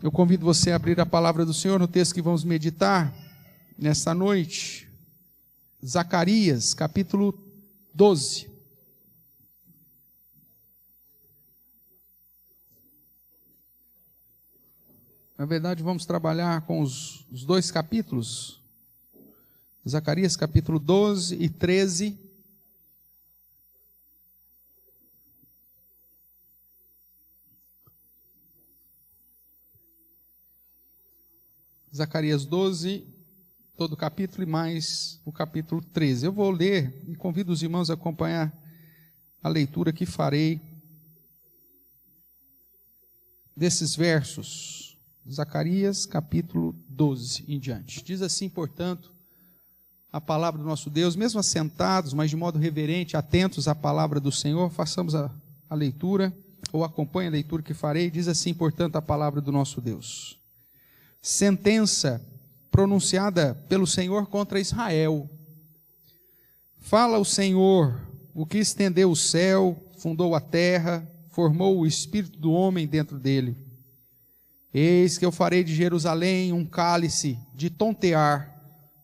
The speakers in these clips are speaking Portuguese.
eu convido você a abrir a palavra do Senhor no texto que vamos meditar nesta noite. Zacarias, capítulo 12. Na verdade, vamos trabalhar com os dois capítulos. Zacarias, capítulo 12 e 13. Zacarias 12, todo o capítulo e mais o capítulo 13. Eu vou ler e convido os irmãos a acompanhar a leitura que farei desses versos. Zacarias, capítulo 12 em diante. Diz assim, portanto, a palavra do nosso Deus, mesmo assentados, mas de modo reverente, atentos à palavra do Senhor, façamos a leitura, ou acompanhe a leitura que farei. Diz assim, portanto, a palavra do nosso Deus. Sentença pronunciada pelo Senhor contra Israel. Fala o Senhor, o que estendeu o céu, fundou a terra, formou o espírito do homem dentro dele. Eis que eu farei de Jerusalém um cálice de tontear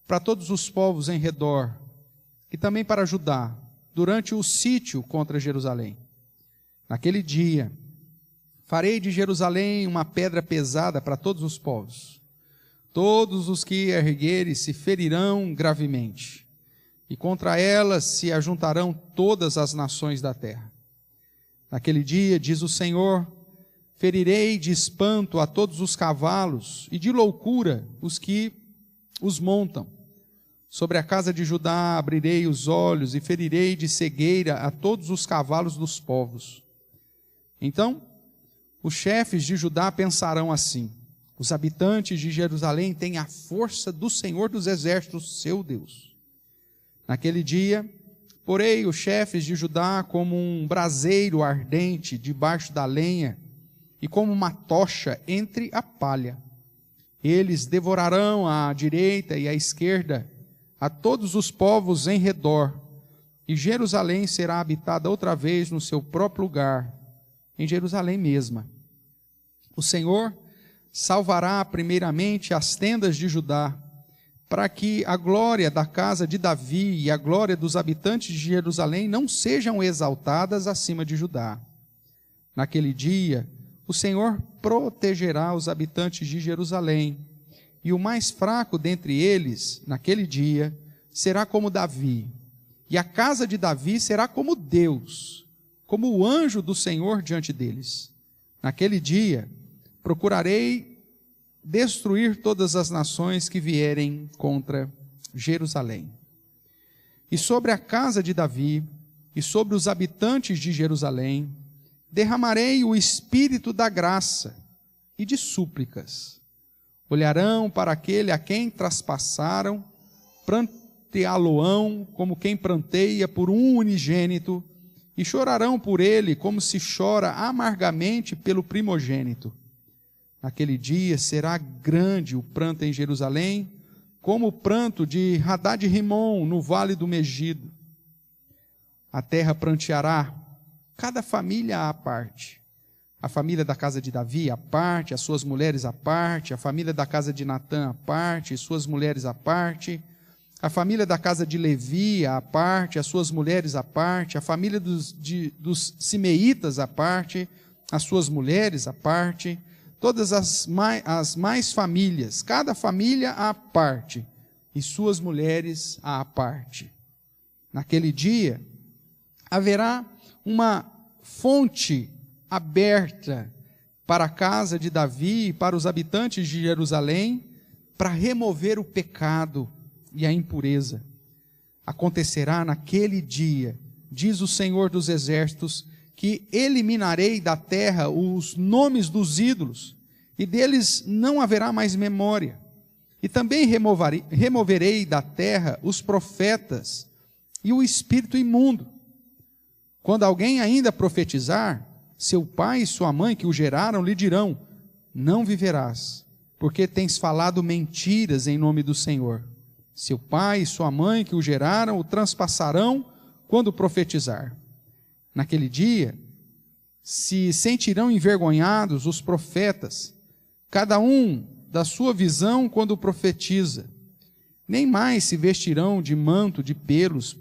para todos os povos em redor, e também para Judá, durante o sítio contra Jerusalém. Naquele dia, farei de Jerusalém uma pedra pesada para todos os povos. Todos os que erguerem se ferirão gravemente, e contra ela se ajuntarão todas as nações da terra. Naquele dia, diz o Senhor, ferirei de espanto a todos os cavalos, e de loucura os que os montam. Sobre a casa de Judá abrirei os olhos, e ferirei de cegueira a todos os cavalos dos povos. Então, os chefes de Judá pensarão assim: os habitantes de Jerusalém têm a força do Senhor dos exércitos, seu Deus. Naquele dia, porei os chefes de Judá como um braseiro ardente debaixo da lenha, e como uma tocha entre a palha. Eles devorarão à direita e à esquerda a todos os povos em redor, e Jerusalém será habitada outra vez no seu próprio lugar, em Jerusalém mesma. O Senhor salvará primeiramente as tendas de Judá, para que a glória da casa de Davi e a glória dos habitantes de Jerusalém não sejam exaltadas acima de Judá. Naquele dia, o Senhor protegerá os habitantes de Jerusalém, e o mais fraco dentre eles, naquele dia, será como Davi, e a casa de Davi será como Deus, como o anjo do Senhor diante deles. Naquele dia, procurarei destruir todas as nações que vierem contra Jerusalém. E sobre a casa de Davi, e sobre os habitantes de Jerusalém, derramarei o espírito da graça e de súplicas. Olharão para aquele a quem traspassaram, pranteá-lo-ão como quem pranteia por um unigênito, e chorarão por ele como se chora amargamente pelo primogênito. Naquele dia será grande o pranto em Jerusalém, como o pranto de Hadad-Rimon no vale do Megido. A terra pranteará, cada família à parte. A família da casa de Davi à parte, as suas mulheres à parte, a família da casa de Natã à parte, e suas mulheres à parte, a família da casa de Levi à parte, as suas mulheres à parte, a família dos Simeitas à parte, as suas mulheres à parte, todas as mais famílias, cada família à parte, e suas mulheres à parte. Naquele dia, haverá uma fonte aberta para a casa de Davi e para os habitantes de Jerusalém, para remover o pecado e a impureza. Acontecerá naquele dia, diz o Senhor dos exércitos, que eliminarei da terra os nomes dos ídolos, e deles não haverá mais memória. E também removerei da terra os profetas e o espírito imundo. Quando alguém ainda profetizar, seu pai e sua mãe que o geraram lhe dirão: não viverás, porque tens falado mentiras em nome do Senhor. Seu pai e sua mãe que o geraram o transpassarão quando profetizar. Naquele dia, se sentirão envergonhados os profetas, cada um da sua visão quando profetiza. Nem mais se vestirão de manto de pelos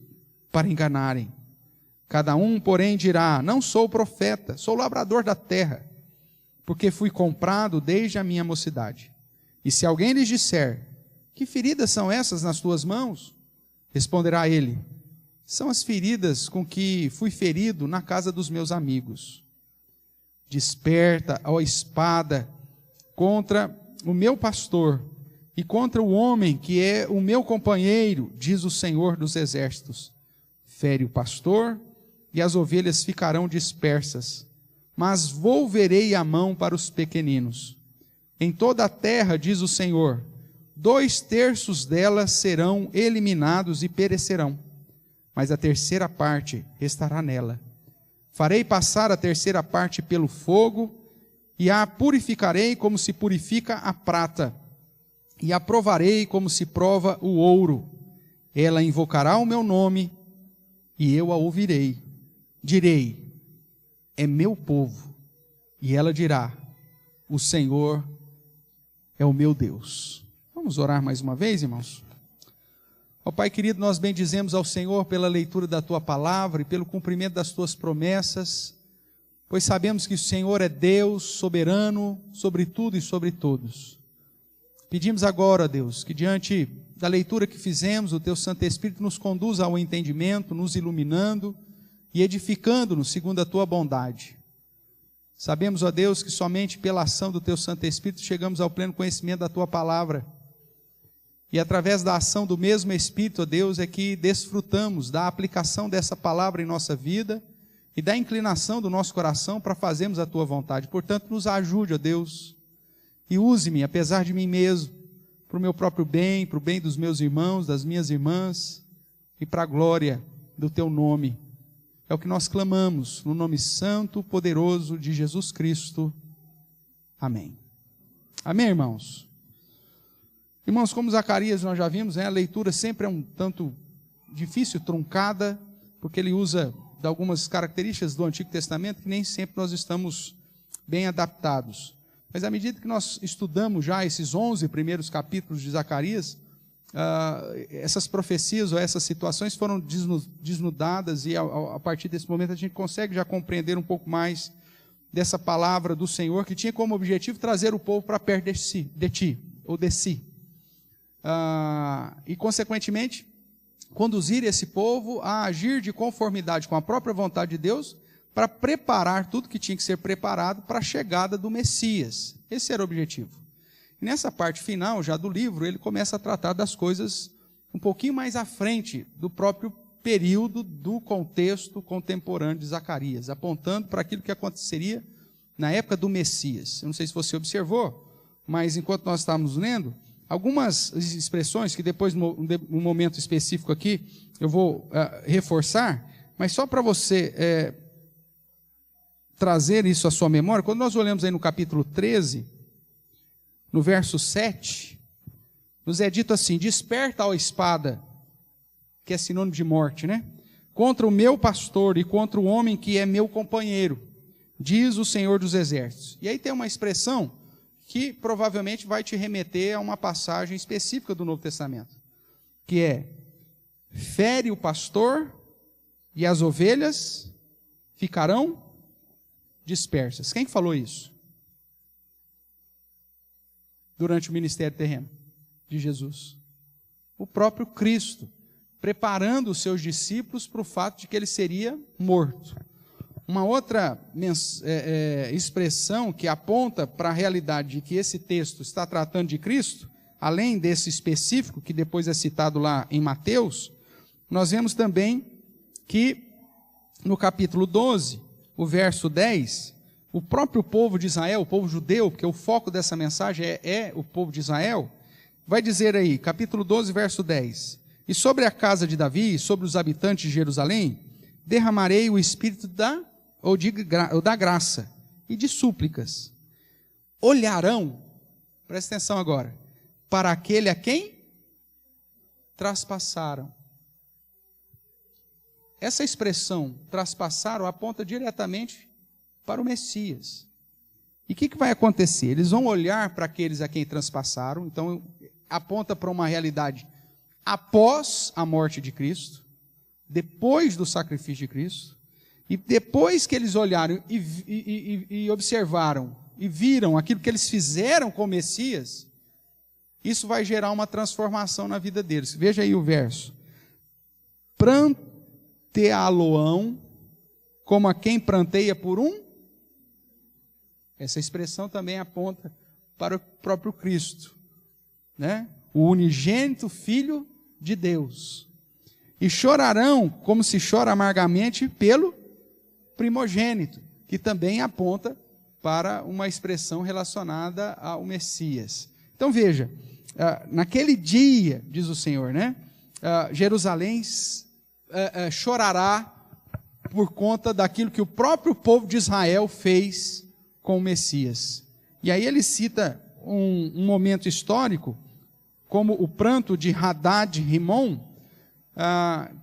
para enganarem. Cada um, porém, dirá: não sou profeta, sou lavrador da terra, porque fui comprado desde a minha mocidade. E se alguém lhes disser: que feridas são essas nas tuas mãos? Responderá ele: são as feridas com que fui ferido na casa dos meus amigos. Desperta, ó espada, contra o meu pastor e contra o homem que é o meu companheiro, diz o Senhor dos exércitos. Fere o pastor e as ovelhas ficarão dispersas, mas volverei a mão para os pequeninos. Em toda a terra, diz o Senhor, 2/3 delas serão eliminados e perecerão, mas a terceira parte restará nela. Farei passar a terceira parte pelo fogo, e a purificarei como se purifica a prata, e a provarei como se prova o ouro. Ela invocará o meu nome, e eu a ouvirei. Direi: é meu povo. E ela dirá: o Senhor é o meu Deus. Vamos orar mais uma vez, irmãos? Ó Pai querido, nós bendizemos ao Senhor pela leitura da Tua palavra e pelo cumprimento das Tuas promessas, pois sabemos que o Senhor é Deus soberano sobre tudo e sobre todos. Pedimos agora, Deus, que diante da leitura que fizemos, o Teu Santo Espírito nos conduza ao entendimento, nos iluminando e edificando-nos segundo a Tua bondade. Sabemos, ó Deus, que somente pela ação do Teu Santo Espírito chegamos ao pleno conhecimento da Tua palavra. E através da ação do mesmo Espírito, ó Deus, é que desfrutamos da aplicação dessa palavra em nossa vida e da inclinação do nosso coração para fazermos a Tua vontade. Portanto, nos ajude, ó Deus, e use-me, apesar de mim mesmo, para o meu próprio bem, para o bem dos meus irmãos, das minhas irmãs, e para a glória do Teu nome. É o que nós clamamos, no nome santo, poderoso de Jesus Cristo. Amém. Amém, irmãos? Irmãos, como Zacarias nós já vimos, a leitura sempre é um tanto difícil, truncada, porque ele usa de algumas características do Antigo Testamento que nem sempre nós estamos bem adaptados. Mas à medida que nós estudamos já esses 11 primeiros capítulos de Zacarias, essas profecias ou essas situações foram desnudadas e a partir desse momento a gente consegue já compreender um pouco mais dessa palavra do Senhor que tinha como objetivo trazer o povo para perto de si. E consequentemente conduzir esse povo a agir de conformidade com a própria vontade de Deus para preparar tudo que tinha que ser preparado para a chegada do Messias. Esse era o objetivo. E nessa parte final já do livro, ele começa a tratar das coisas um pouquinho mais à frente do próprio período do contexto contemporâneo de Zacarias, apontando para aquilo que aconteceria na época do Messias. Eu não sei se você observou, mas enquanto nós estávamos lendo, algumas expressões que depois, num momento específico aqui, eu vou reforçar, mas só para você trazer isso à sua memória, quando nós olhamos aí no capítulo 13, no verso 7, nos é dito assim: desperta, ó espada, que é sinônimo de morte, né? Contra o meu pastor e contra o homem que é meu companheiro, diz o Senhor dos exércitos. E aí tem uma expressão que provavelmente vai te remeter a uma passagem específica do Novo Testamento, que é: fere o pastor e as ovelhas ficarão dispersas. Quem falou isso? Durante o ministério terreno de Jesus. O próprio Cristo, preparando os seus discípulos para o fato de que ele seria morto. Uma outra expressão que aponta para a realidade de que esse texto está tratando de Cristo, além desse específico que depois é citado lá em Mateus, nós vemos também que no capítulo 12, o verso 10, o próprio povo de Israel, o povo judeu, porque o foco dessa mensagem é o povo de Israel, vai dizer aí, capítulo 12, verso 10, e sobre a casa de Davi, e sobre os habitantes de Jerusalém, derramarei o espírito da graça e de súplicas. Olharão, presta atenção agora, para aquele a quem traspassaram. Essa expressão, traspassaram, aponta diretamente para o Messias. E o que vai acontecer? Eles vão olhar para aqueles a quem transpassaram, então aponta para uma realidade após a morte de Cristo, depois do sacrifício de Cristo, e depois que eles olharam e observaram e viram aquilo que eles fizeram com o Messias, isso vai gerar uma transformação na vida deles. Veja aí o verso. Pranteá-lo-ão como a quem pranteia por um. Essa expressão também aponta para o próprio Cristo, né? O unigênito Filho de Deus. E chorarão como se chora amargamente pelo primogênito, que também aponta para uma expressão relacionada ao Messias. Então veja, naquele dia, diz o Senhor, né? Jerusalém chorará por conta daquilo que o próprio povo de Israel fez com o Messias. E aí ele cita um momento histórico, como o pranto de Hadad-Rimon,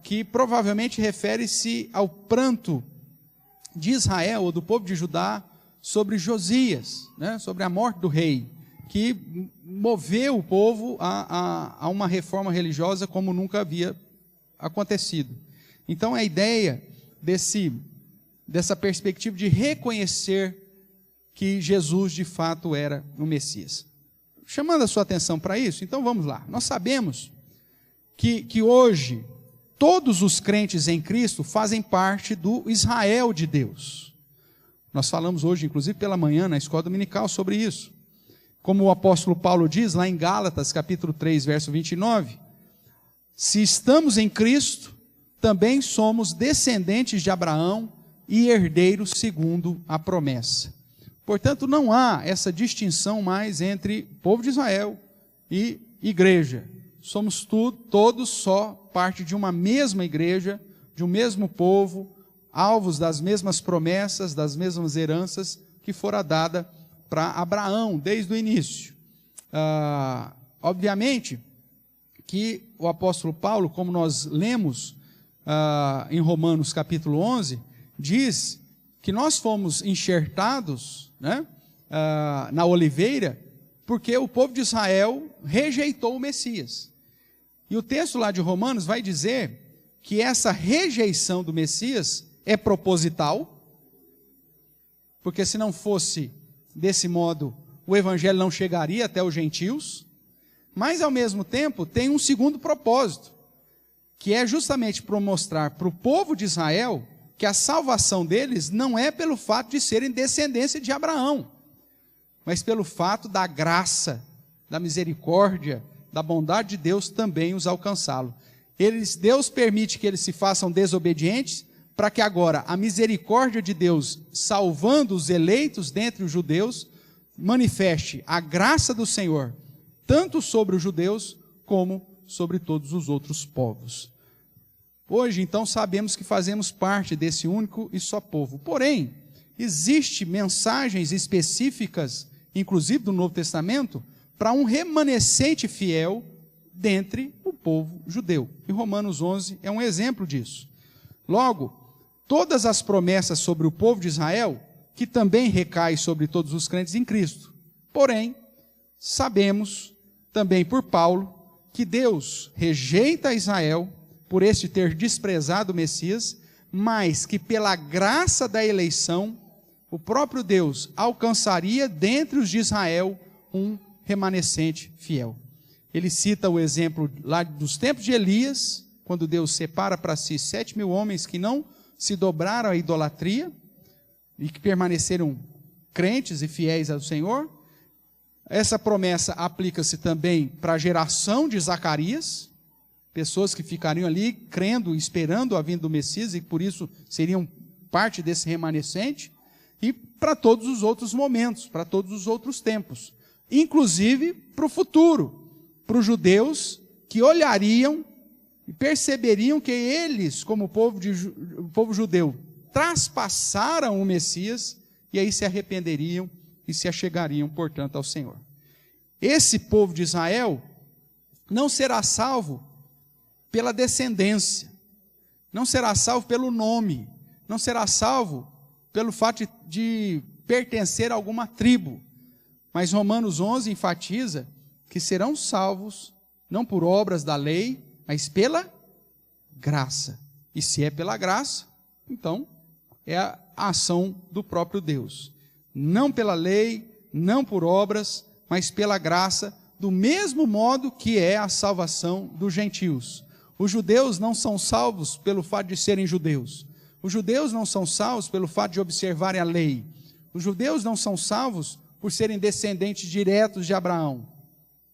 que provavelmente refere-se ao pranto de Israel, ou do povo de Judá, sobre Josias, né? Sobre a morte do rei, que moveu o povo a uma reforma religiosa como nunca havia acontecido. Então a ideia dessa perspectiva de reconhecer que Jesus de fato era o Messias. Chamando a sua atenção para isso, então vamos lá. Nós sabemos que hoje todos os crentes em Cristo fazem parte do Israel de Deus. Nós falamos hoje, inclusive pela manhã, na escola dominical sobre isso. Como o apóstolo Paulo diz lá em Gálatas, capítulo 3, verso 29, se estamos em Cristo, também somos descendentes de Abraão e herdeiros segundo a promessa. Portanto, não há essa distinção mais entre povo de Israel e igreja. Somos todos só parte de uma mesma igreja, de um mesmo povo, alvos das mesmas promessas, das mesmas heranças que fora dada para Abraão desde o início. Obviamente que o apóstolo Paulo, como nós lemos em Romanos capítulo 11, diz que nós fomos enxertados, né, na oliveira, porque o povo de Israel rejeitou o Messias. E o texto lá de Romanos vai dizer que essa rejeição do Messias é proposital, porque se não fosse desse modo, o evangelho não chegaria até os gentios, mas ao mesmo tempo tem um segundo propósito, que é justamente para mostrar para o povo de Israel que a salvação deles não é pelo fato de serem descendência de Abraão, mas pelo fato da graça, da misericórdia, da bondade de Deus também os alcançá-lo. Deus permite que eles se façam desobedientes, para que agora a misericórdia de Deus, salvando os eleitos dentre os judeus, manifeste a graça do Senhor, tanto sobre os judeus, como sobre todos os outros povos. Hoje, então, sabemos que fazemos parte desse único e só povo. Porém, existem mensagens específicas, inclusive do Novo Testamento, para um remanescente fiel dentre o povo judeu. E Romanos 11 é um exemplo disso. Logo, todas as promessas sobre o povo de Israel, que também recai sobre todos os crentes em Cristo. Porém, sabemos também por Paulo que Deus rejeita Israel por este ter desprezado o Messias, mas que pela graça da eleição, o próprio Deus alcançaria dentre os de Israel um remanescente fiel. Ele cita o exemplo lá dos tempos de Elias, quando Deus separa para si 7.000 homens que não se dobraram à idolatria e que permaneceram crentes e fiéis ao Senhor. Essa promessa aplica-se também para a geração de Zacarias, pessoas que ficariam ali crendo, esperando a vinda do Messias e por isso seriam parte desse remanescente, e para todos os outros momentos, para todos os outros tempos, inclusive para o futuro, para os judeus que olhariam e perceberiam que eles, como o povo judeu, traspassaram o Messias e aí se arrependeriam e se achegariam, portanto, ao Senhor. Esse povo de Israel não será salvo pela descendência, não será salvo pelo nome, não será salvo pelo fato de pertencer a alguma tribo. Mas Romanos 11 enfatiza que serão salvos não por obras da lei, mas pela graça. E se é pela graça, então é a ação do próprio Deus. Não pela lei, não por obras, mas pela graça, do mesmo modo que é a salvação dos gentios. Os judeus não são salvos pelo fato de serem judeus. Os judeus não são salvos pelo fato de observarem a lei. Os judeus não são salvos por serem descendentes diretos de Abraão.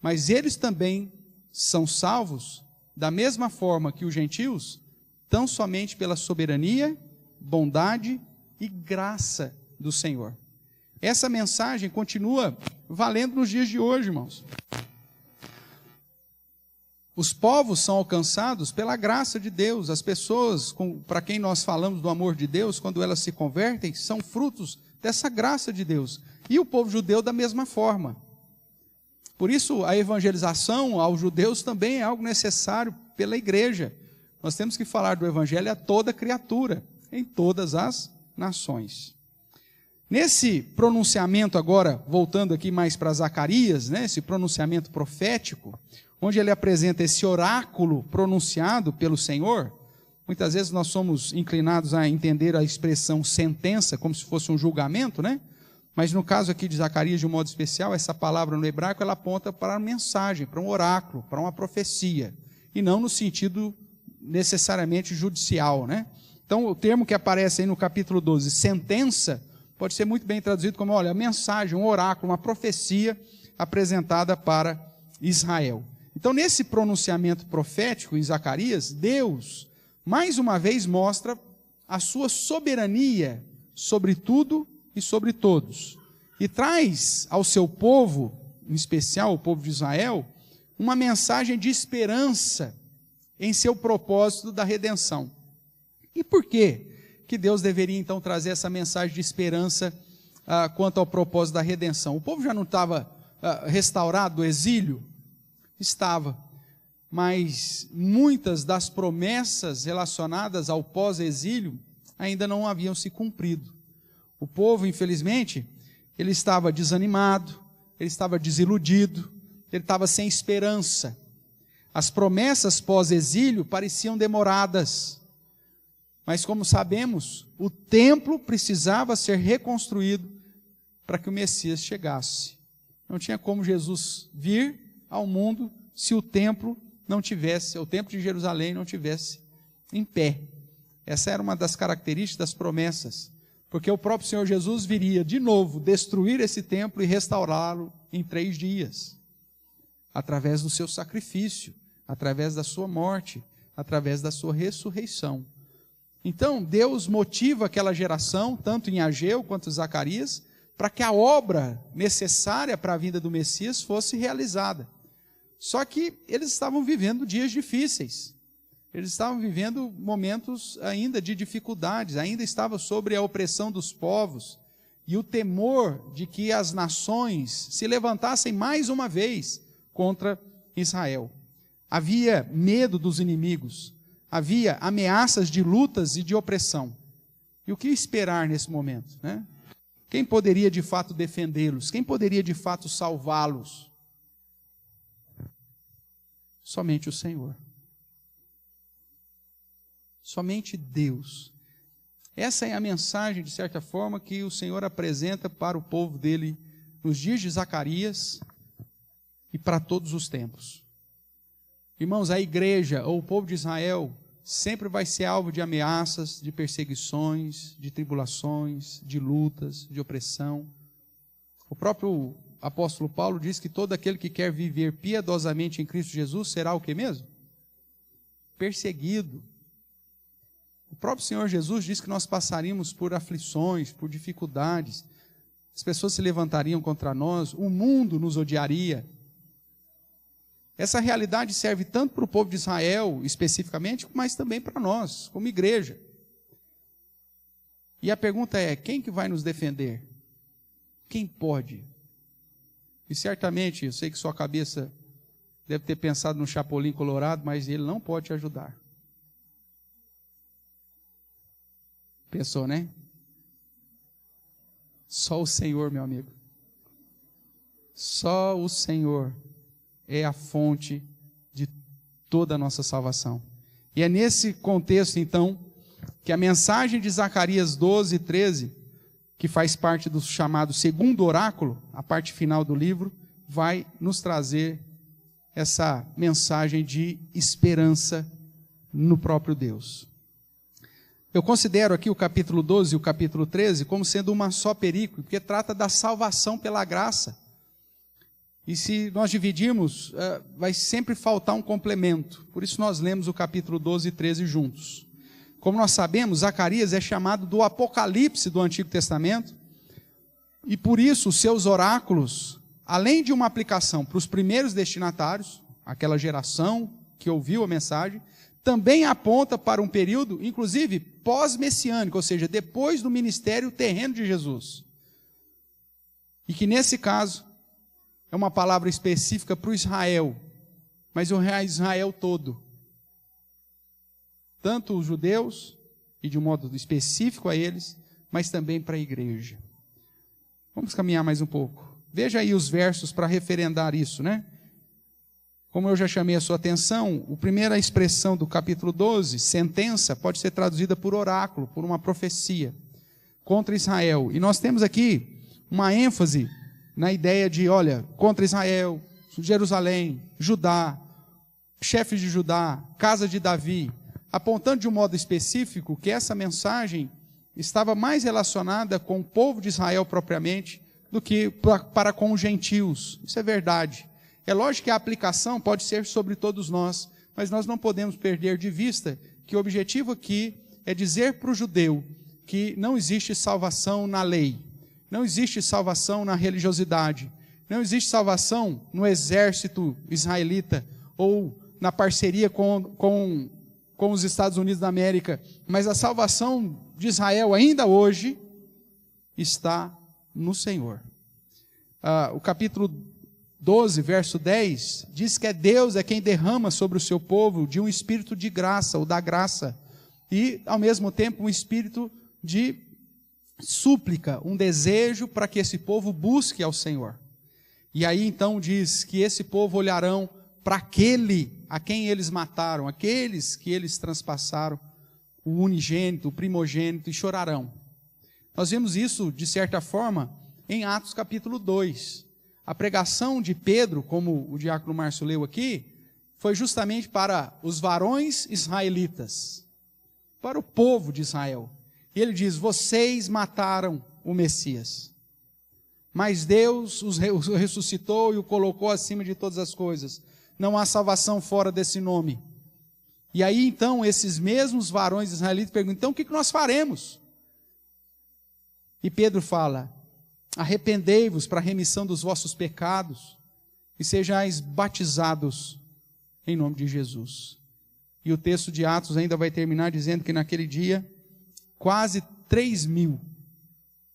Mas eles também são salvos da mesma forma que os gentios, tão somente pela soberania, bondade e graça do Senhor. Essa mensagem continua valendo nos dias de hoje, irmãos. Os povos são alcançados pela graça de Deus. As pessoas para quem nós falamos do amor de Deus, quando elas se convertem, são frutos dessa graça de Deus. E o povo judeu da mesma forma. Por isso, a evangelização aos judeus também é algo necessário pela igreja. Nós temos que falar do evangelho a toda criatura, em todas as nações. Nesse pronunciamento agora, voltando aqui mais para Zacarias, né, esse pronunciamento profético, onde ele apresenta esse oráculo pronunciado pelo Senhor, muitas vezes nós somos inclinados a entender a expressão sentença como se fosse um julgamento, né? Mas no caso aqui de Zacarias, de um modo especial, essa palavra no hebraico, ela aponta para a mensagem, para um oráculo, para uma profecia, e não no sentido necessariamente judicial, né? Então, o termo que aparece aí no capítulo 12, sentença, pode ser muito bem traduzido como, olha, a mensagem, um oráculo, uma profecia apresentada para Israel. Então, nesse pronunciamento profético em Zacarias, Deus, mais uma vez, mostra a sua soberania sobre tudo e sobre todos. E traz ao seu povo, em especial o povo de Israel, uma mensagem de esperança em seu propósito da redenção. E por quê que Deus deveria então trazer essa mensagem de esperança quanto ao propósito da redenção? O povo já não estava restaurado do exílio? Estava, mas muitas das promessas relacionadas ao pós-exílio ainda não haviam se cumprido. O povo, infelizmente, ele estava desanimado, ele estava desiludido, ele estava sem esperança. As promessas pós-exílio pareciam demoradas, mas como sabemos, o templo precisava ser reconstruído para que o Messias chegasse. Não tinha como Jesus vir ao mundo se o templo não tivesse, o templo de Jerusalém não tivesse em pé. Essa era uma das características das promessas, porque o próprio Senhor Jesus viria de novo destruir esse templo e restaurá-lo em 3 dias, através do seu sacrifício, através da sua morte, através da sua ressurreição. Então, Deus motiva aquela geração, tanto em Ageu quanto em Zacarias, para que a obra necessária para a vinda do Messias fosse realizada. Só que eles estavam vivendo dias difíceis, eles estavam vivendo momentos ainda de dificuldades, ainda estava sobre a opressão dos povos, e o temor de que as nações se levantassem mais uma vez contra Israel. Havia medo dos inimigos, havia ameaças de lutas e de opressão. E o que esperar nesse momento, né? Quem poderia de fato defendê-los? Quem poderia de fato salvá-los? Somente o Senhor. Somente Deus. Essa é a mensagem, de certa forma, que o Senhor apresenta para o povo dele nos dias de Zacarias e para todos os tempos. Irmãos, a igreja ou o povo de Israel sempre vai ser alvo de ameaças, de perseguições, de tribulações, de lutas, de opressão. O próprio apóstolo Paulo diz que todo aquele que quer viver piedosamente em Cristo Jesus será o que mesmo? Perseguido. O próprio Senhor Jesus diz que nós passaríamos por aflições, por dificuldades. As pessoas se levantariam contra nós, o mundo nos odiaria. Essa realidade serve tanto para o povo de Israel, especificamente, mas também para nós, como igreja. E a pergunta é, quem que vai nos defender? Quem pode? E certamente, eu sei que sua cabeça deve ter pensado no Chapolin Colorado, mas ele não pode te ajudar. Pensou, né? Só o Senhor, meu amigo. Só o Senhor é a fonte de toda a nossa salvação. E é nesse contexto, então, que a mensagem de Zacarias 12, 13, que faz parte do chamado segundo oráculo, a parte final do livro, vai nos trazer essa mensagem de esperança no próprio Deus. Eu considero aqui o capítulo 12 e o capítulo 13 como sendo uma só perícope, porque trata da salvação pela graça. E se nós dividirmos, vai sempre faltar um complemento. Por isso nós lemos o capítulo 12 e 13 juntos. Como nós sabemos, Zacarias é chamado do Apocalipse do Antigo Testamento, e por isso os seus oráculos, além de uma aplicação para os primeiros destinatários, aquela geração que ouviu a mensagem, também aponta para um período, inclusive, pós-messiânico, ou seja, depois do ministério terreno de Jesus. E que nesse caso, é uma palavra específica para o Israel, mas o Israel todo. Tanto os judeus, e de um modo específico a eles, mas também para a igreja. Vamos caminhar mais um pouco. Veja aí os versos para referendar isso, né? Como eu já chamei a sua atenção, a primeira expressão do capítulo 12, sentença, pode ser traduzida por oráculo, por uma profecia contra Israel. E nós temos aqui uma ênfase na ideia de, olha, contra Israel, Jerusalém, Judá, chefes de Judá, casa de Davi, apontando de um modo específico que essa mensagem estava mais relacionada com o povo de Israel propriamente do que para com os gentios. Isso é verdade. É lógico que a aplicação pode ser sobre todos nós, mas nós não podemos perder de vista que o objetivo aqui é dizer para o judeu que não existe salvação na lei, não existe salvação na religiosidade, não existe salvação no exército israelita ou na parceria com os Estados Unidos da América, mas a salvação de Israel ainda hoje está no Senhor. O capítulo 12, verso 10, diz que Deus é quem derrama sobre o seu povo de um espírito de graça, ou da graça, e ao mesmo tempo um espírito de súplica, um desejo para que esse povo busque ao Senhor. E aí então diz que esse povo olharão para aquele a quem eles mataram, aqueles que eles transpassaram, o unigênito, o primogênito, e chorarão. Nós vemos isso, de certa forma, em Atos capítulo 2. A pregação de Pedro, como o diácono Márcio leu aqui, foi justamente para os varões israelitas, para o povo de Israel. E ele diz, vocês mataram o Messias, mas Deus o ressuscitou e o colocou acima de todas as coisas. Não há salvação fora desse nome. E aí então esses mesmos varões israelitas perguntam, então o que nós faremos? E Pedro fala, arrependei-vos para a remissão dos vossos pecados e sejais batizados em nome de Jesus. E o texto de Atos ainda vai terminar dizendo que naquele dia quase 3.000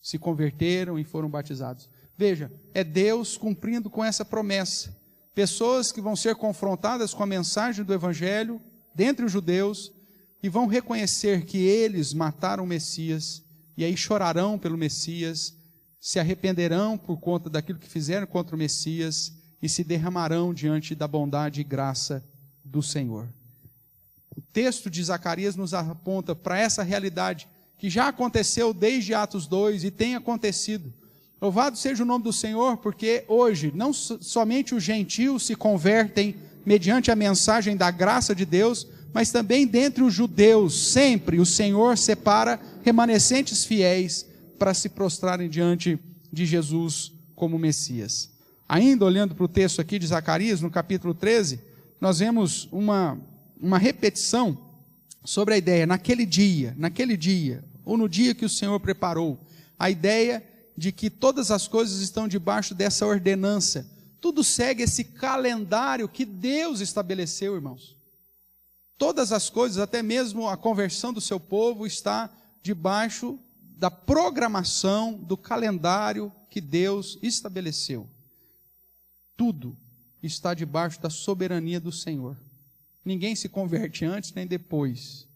se converteram e foram batizados. Veja, é Deus cumprindo com essa promessa. Pessoas que vão ser confrontadas com a mensagem do Evangelho, dentre os judeus, e vão reconhecer que eles mataram o Messias, e aí chorarão pelo Messias, se arrependerão por conta daquilo que fizeram contra o Messias, e se derramarão diante da bondade e graça do Senhor. O texto de Zacarias nos aponta para essa realidade, que já aconteceu desde Atos 2, e tem acontecido. Louvado seja o nome do Senhor, porque hoje não somente os gentios se convertem mediante a mensagem da graça de Deus, mas também dentre os judeus, sempre o Senhor separa remanescentes fiéis para se prostrarem diante de Jesus como Messias. Ainda olhando para o texto aqui de Zacarias, no capítulo 13, nós vemos uma repetição sobre a ideia, naquele dia, ou no dia que o Senhor preparou, a ideia de que todas as coisas estão debaixo dessa ordenança. Tudo segue esse calendário que Deus estabeleceu, irmãos. Todas as coisas, até mesmo a conversão do seu povo, está debaixo da programação, do calendário que Deus estabeleceu. Tudo está debaixo da soberania do Senhor. Ninguém se converte antes nem depois.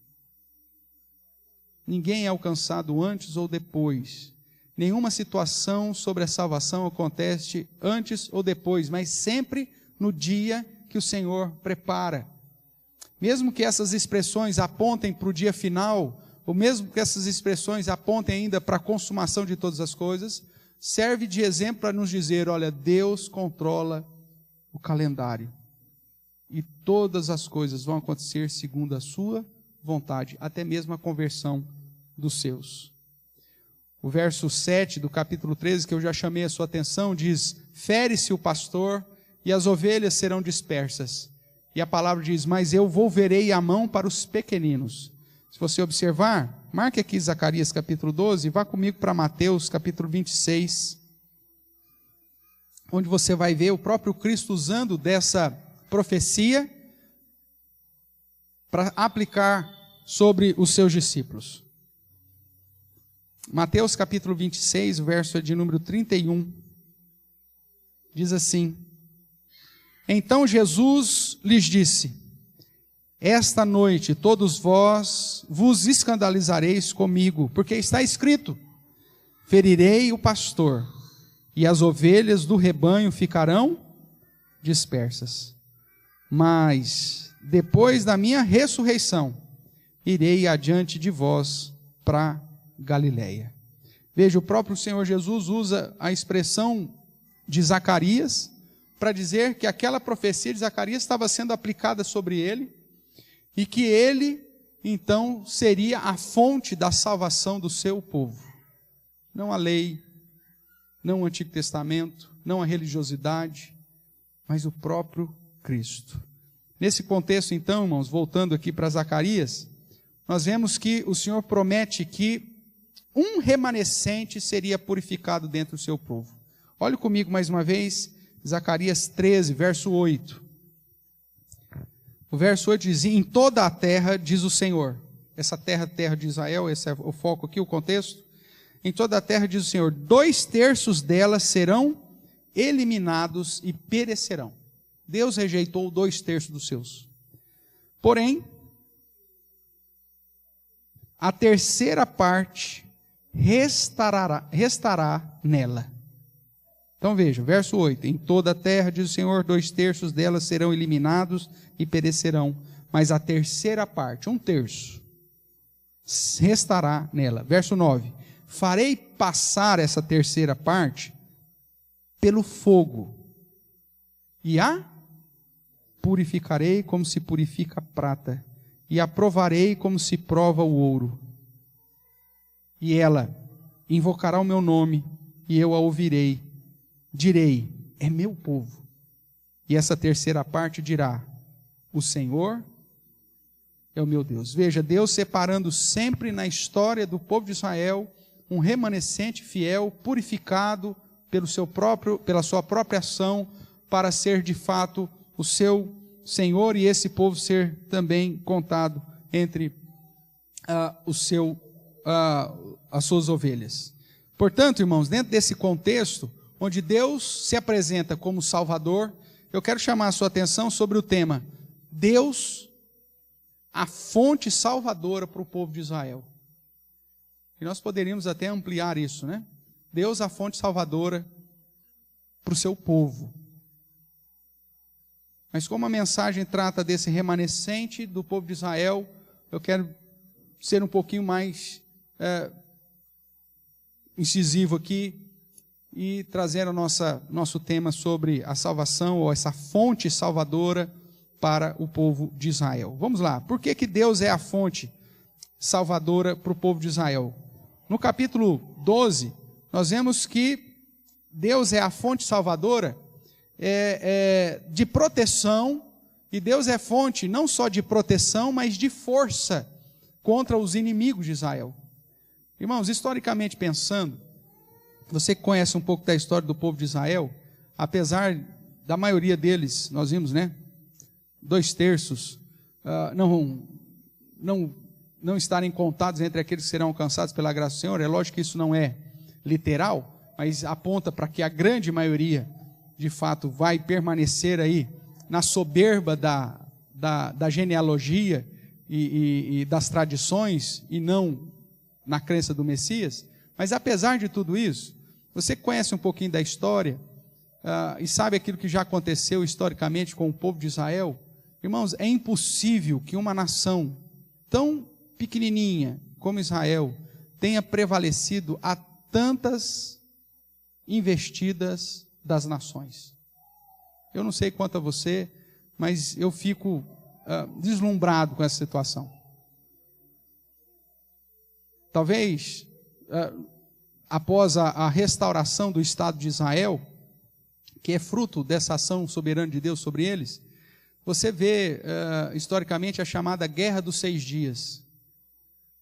Ninguém é alcançado antes ou depois. Nenhuma situação sobre a salvação acontece antes ou depois, mas sempre no dia que o Senhor prepara. Mesmo que essas expressões apontem para o dia final, ou mesmo que essas expressões apontem ainda para a consumação de todas as coisas, serve de exemplo para nos dizer, olha, Deus controla o calendário. E todas as coisas vão acontecer segundo a sua vontade, até mesmo a conversão dos seus. O verso 7 do capítulo 13, que eu já chamei a sua atenção, diz, fere-se o pastor e as ovelhas serão dispersas. E a palavra diz, mas eu volverei a mão para os pequeninos. Se você observar, marque aqui Zacarias capítulo 12 e vá comigo para Mateus capítulo 26, onde você vai ver o próprio Cristo usando dessa profecia para aplicar sobre os seus discípulos. Mateus capítulo 26, o verso de número 31, diz assim, então Jesus lhes disse, esta noite todos vós vos escandalizareis comigo, porque está escrito, ferirei o pastor, e as ovelhas do rebanho ficarão dispersas. Mas, depois da minha ressurreição, irei adiante de vós para Galileia. Veja, o próprio Senhor Jesus usa a expressão de Zacarias para dizer que aquela profecia de Zacarias estava sendo aplicada sobre ele e que ele, então, seria a fonte da salvação do seu povo. Não a lei, não o Antigo Testamento, não a religiosidade, mas o próprio Cristo. Nesse contexto, então, irmãos, voltando aqui para Zacarias, nós vemos que o Senhor promete que um remanescente seria purificado dentro do seu povo. Olhe comigo mais uma vez, Zacarias 13, verso 8. O verso 8 diz, em toda a terra, diz o Senhor. Essa terra de Israel, esse é o foco aqui, o contexto. Em toda a terra, diz o Senhor, 2/3 delas serão eliminados e perecerão. Deus rejeitou 2/3 dos seus. Porém, a terceira parte restará nela. Então veja, verso 8, em toda a terra, diz o Senhor, 2/3 delas serão eliminados e perecerão, mas a terceira parte, 1/3, restará nela. Verso 9, farei passar essa terceira parte pelo fogo, e a purificarei como se purifica a prata, e a provarei como se prova o ouro. E ela invocará o meu nome, e eu a ouvirei. Direi, é meu povo. E essa terceira parte dirá, o Senhor é o meu Deus. Veja, Deus separando sempre na história do povo de Israel um remanescente fiel, purificado pela sua própria ação, para ser de fato o seu Senhor e esse povo ser também contado entre as suas ovelhas. Portanto, irmãos, dentro desse contexto, onde Deus se apresenta como Salvador, eu quero chamar a sua atenção sobre o tema, Deus, a fonte salvadora para o povo de Israel. E nós poderíamos até ampliar isso, né? Deus, a fonte salvadora para o seu povo. Mas como a mensagem trata desse remanescente do povo de Israel, eu quero ser um pouquinho mais incisivo aqui, e trazer o nosso tema sobre a salvação, ou essa fonte salvadora para o povo de Israel. Vamos lá, por que Deus é a fonte salvadora para o povo de Israel? No capítulo 12, nós vemos que Deus é a fonte salvadora de proteção, e Deus é fonte não só de proteção, mas de força contra os inimigos de Israel. Irmãos, historicamente pensando, você que conhece um pouco da história do povo de Israel, apesar da maioria deles, nós vimos, né? 2/3 não estarem contados entre aqueles que serão alcançados pela graça do Senhor. É lógico que isso não é literal, mas aponta para que a grande maioria, de fato, vai permanecer aí na soberba da genealogia e das tradições, e não na crença do Messias. Mas apesar de tudo isso, você conhece um pouquinho da história e sabe aquilo que já aconteceu historicamente com o povo de Israel? Irmãos, é impossível que uma nação tão pequenininha como Israel tenha prevalecido a tantas investidas das nações. Eu não sei quanto a você, mas eu fico deslumbrado com essa situação. Talvez, após a restauração do Estado de Israel, que é fruto dessa ação soberana de Deus sobre eles, você vê, historicamente, a chamada Guerra dos 6 Dias.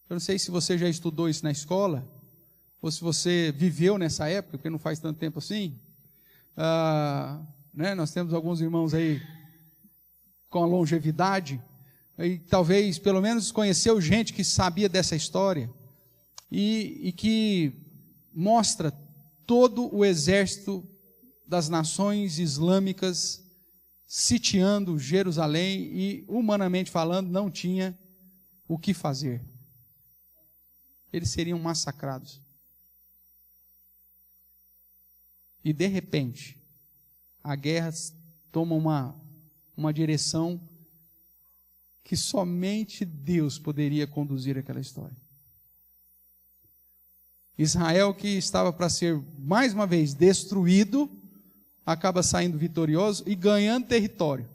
Eu não sei se você já estudou isso na escola, ou se você viveu nessa época, porque não faz tanto tempo assim. Nós temos alguns irmãos aí com a longevidade, e talvez, pelo menos, conheceu gente que sabia dessa história, e que mostra todo o exército das nações islâmicas sitiando Jerusalém e, humanamente falando, não tinha o que fazer. Eles seriam massacrados. E, de repente, a guerra toma uma direção que somente Deus poderia conduzir aquela história. Israel, que estava para ser, mais uma vez, destruído, acaba saindo vitorioso e ganhando território.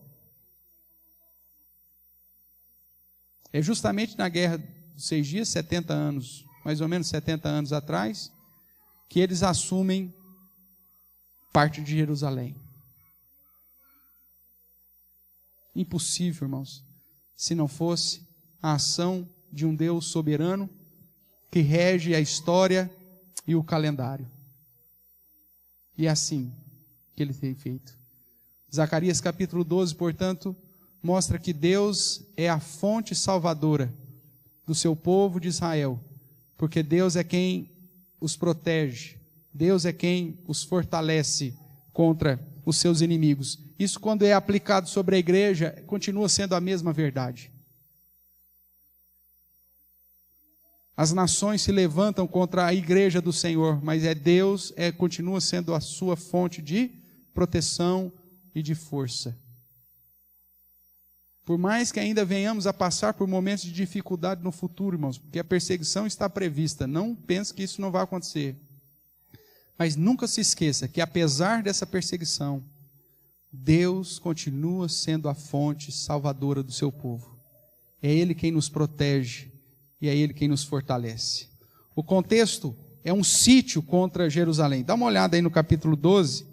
É justamente na Guerra dos 6 Dias, 70 anos, mais ou menos 70 anos atrás, que eles assumem parte de Jerusalém. Impossível, irmãos, se não fosse a ação de um Deus soberano que rege a história e o calendário. E é assim que ele tem feito. Zacarias capítulo 12, portanto, mostra que Deus é a fonte salvadora do seu povo de Israel, porque Deus é quem os protege, Deus é quem os fortalece contra os seus inimigos. Isso, quando é aplicado sobre a igreja, continua sendo a mesma verdade. As nações se levantam contra a igreja do Senhor, mas Deus continua sendo a sua fonte de proteção e de força. Por mais que ainda venhamos a passar por momentos de dificuldade no futuro, irmãos, porque a perseguição está prevista, não pense que isso não vai acontecer. Mas nunca se esqueça que, apesar dessa perseguição, Deus continua sendo a fonte salvadora do seu povo. É Ele quem nos protege e é Ele quem nos fortalece. O contexto é um sítio contra Jerusalém. Dá uma olhada aí no capítulo 12,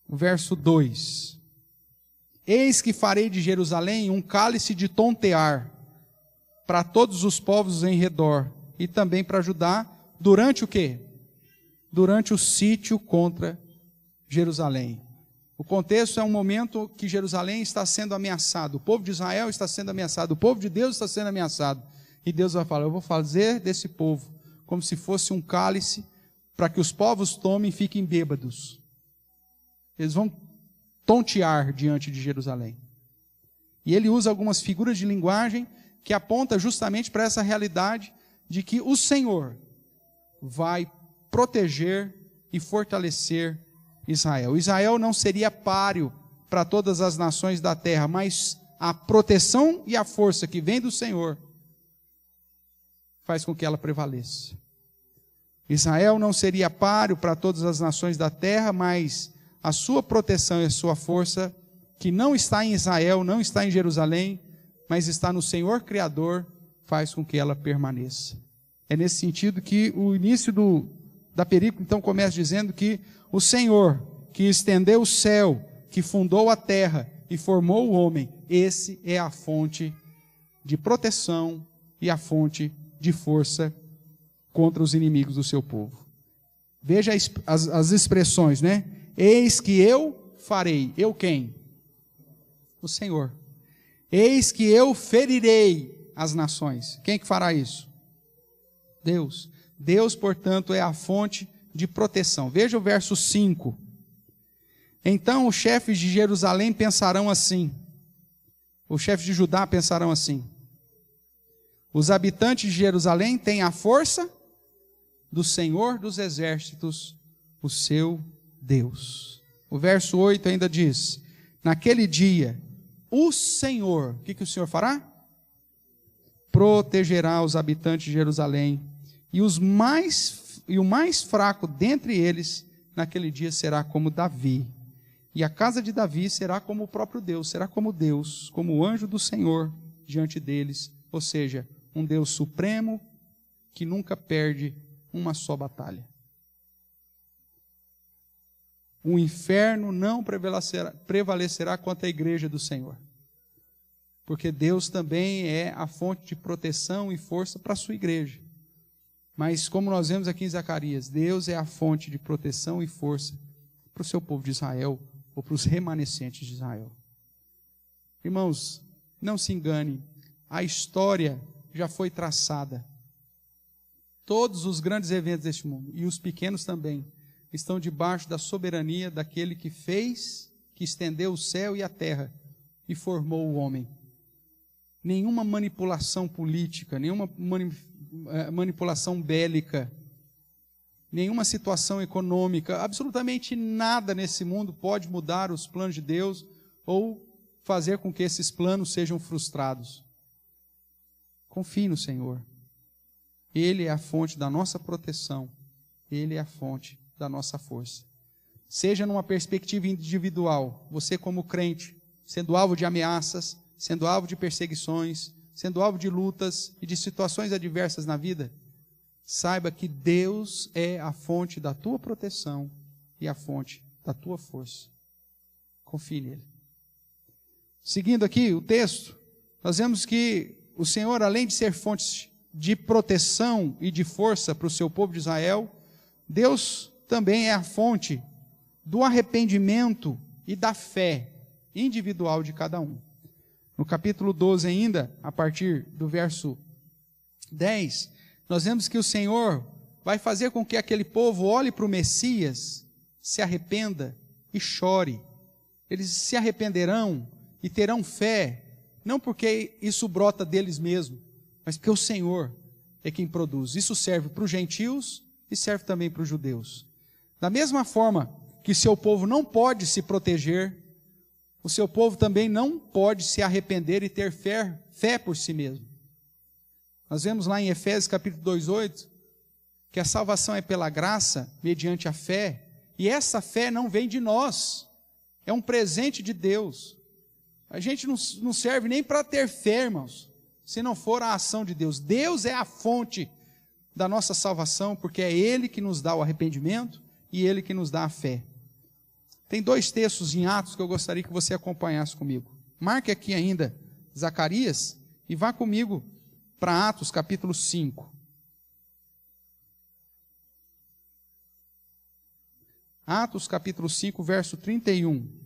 o verso 2. Eis que farei de Jerusalém um cálice de tontear para todos os povos em redor e também para Judá, durante o quê? Durante o sítio contra Jerusalém. O contexto é um momento que Jerusalém está sendo ameaçado, o povo de Israel está sendo ameaçado, o povo de Deus está sendo ameaçado. E Deus vai falar, eu vou fazer desse povo como se fosse um cálice para que os povos tomem e fiquem bêbados. Eles vão tontear diante de Jerusalém. E ele usa algumas figuras de linguagem que aponta justamente para essa realidade de que o Senhor vai proteger e fortalecer Israel. Israel não seria páreo para todas as nações da terra, mas a proteção e a força que vem do Senhor faz com que ela prevaleça. Israel não seria páreo para todas as nações da terra, mas a sua proteção e a sua força, que não está em Israel, não está em Jerusalém, mas está no Senhor Criador, faz com que ela permaneça. É nesse sentido que o início da perícope, então, começa dizendo que o Senhor, que estendeu o céu, que fundou a terra e formou o homem, esse é a fonte de proteção e a fonte de força contra os inimigos do seu povo. Veja as expressões, né? Eis que eu farei. Eu quem? O Senhor. Eis que eu ferirei as nações. Quem que fará isso? Deus. Deus, portanto, é a fonte de proteção. Veja o verso 5. Então os chefes de Jerusalém pensarão assim. Os chefes de Judá pensarão assim. Os habitantes de Jerusalém têm a força do Senhor dos Exércitos, o seu Deus. O verso 8 ainda diz: naquele dia, o Senhor, o que o Senhor fará? Protegerá os habitantes de Jerusalém, e o mais fraco dentre eles, naquele dia será como Davi, e a casa de Davi será como o próprio Deus, será como Deus, como o anjo do Senhor diante deles, ou seja, um Deus supremo que nunca perde uma só batalha. O inferno não prevalecerá contra a igreja do Senhor, porque Deus também é a fonte de proteção e força para a sua igreja. Mas como nós vemos aqui em Zacarias, Deus é a fonte de proteção e força para o seu povo de Israel, ou para os remanescentes de Israel. Irmãos, não se engane, a história já foi traçada. Todos os grandes eventos deste mundo, e os pequenos também, estão debaixo da soberania daquele que fez, que estendeu o céu e a terra e formou o homem. Nenhuma manipulação política, nenhuma manipulação bélica, nenhuma situação econômica, absolutamente nada nesse mundo pode mudar os planos de Deus ou fazer com que esses planos sejam frustrados. Confie no Senhor. Ele é a fonte da nossa proteção. Ele é a fonte da nossa força. Seja numa perspectiva individual, você como crente, sendo alvo de ameaças, sendo alvo de perseguições, sendo alvo de lutas e de situações adversas na vida, saiba que Deus é a fonte da tua proteção e a fonte da tua força. Confie nele. Seguindo aqui o texto, nós vemos que o Senhor, além de ser fonte de proteção e de força para o seu povo de Israel, Deus também é a fonte do arrependimento e da fé individual de cada um. No capítulo 12 ainda, a partir do verso 10, nós vemos que o Senhor vai fazer com que aquele povo olhe para o Messias, se arrependa e chore. Eles se arrependerão e terão fé, não porque isso brota deles mesmos, mas porque o Senhor é quem produz. Isso serve para os gentios e serve também para os judeus. Da mesma forma que seu povo não pode se proteger, o seu povo também não pode se arrepender e ter fé por si mesmo. Nós vemos lá em Efésios capítulo 2:8, que a salvação é pela graça, mediante a fé, e essa fé não vem de nós, é um presente de Deus. A gente não serve nem para ter fé, irmãos, se não for a ação de Deus. Deus é a fonte da nossa salvação, porque é Ele que nos dá o arrependimento e Ele que nos dá a fé. Tem 2 textos em Atos que eu gostaria que você acompanhasse comigo. Marque aqui ainda Zacarias e vá comigo para Atos capítulo 5. Atos capítulo 5, verso 31.